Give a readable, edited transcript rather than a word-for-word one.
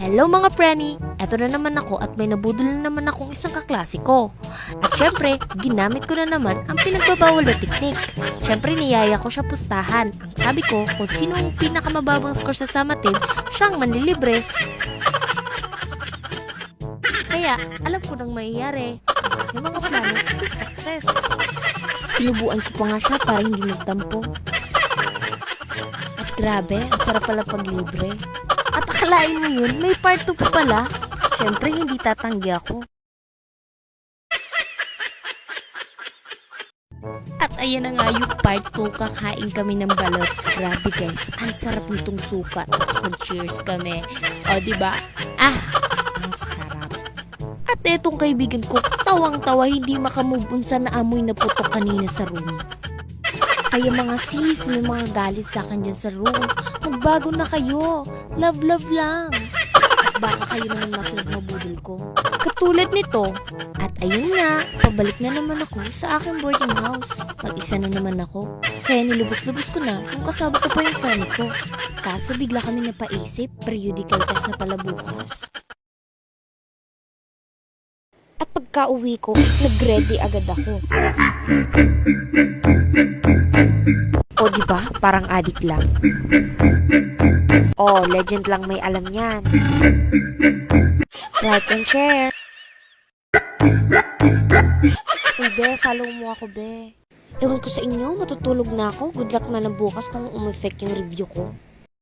Hello mga preni! Eto na naman ako at may nabudol na naman akong isang kaklase ko. At syempre, ginamit ko na naman ang pinagbabawal na teknik. Syempre, niyaya ko siya pustahan. Ang sabi ko, kung sino ang pinakamababang score sa summative, siya ang manlilibre. Kaya, alam ko nang mayayari. Ang aking mga plano is success. Sinubuan ko pa nga siya para hindi nagtampo. At grabe, ang sarap pala paglibre. At akalain mo yun, may part 2 pa pala. Siyempre, hindi tatanggi ako. At ayan na nga yung part 2, kakain kami ng balot. Grabe guys, ang sarap nitong suka. Tapos nag-cheers kami. O diba? Ang sarap. At etong kaibigan ko, tawang-tawa, hindi makamove on sa naamoy na putok kanina sa room. Kaya mga sis, may mga galit sa akin dyan sa room. Magbago na kayo. Love, love lang. At baka kayo naman masunod mabudol ko. Katulad nito. At ayun nga, pabalik na naman ako sa aking boarding house. Mag-isa na naman ako. Kaya nilubos-lubos ko na kung kasama ko pa yung friend ko. Kaso bigla kami napaisip, periodical test na pala bukas. At pagka-uwi ko, nag-ready agad ako. O diba, parang addict lang. O, legend lang may alam yan. Like and share. Uy, be, follow mo ako, be. Ewan ko sa inyo, matutulog na ako. Good luck na lang bukas kung umeffect yung review ko.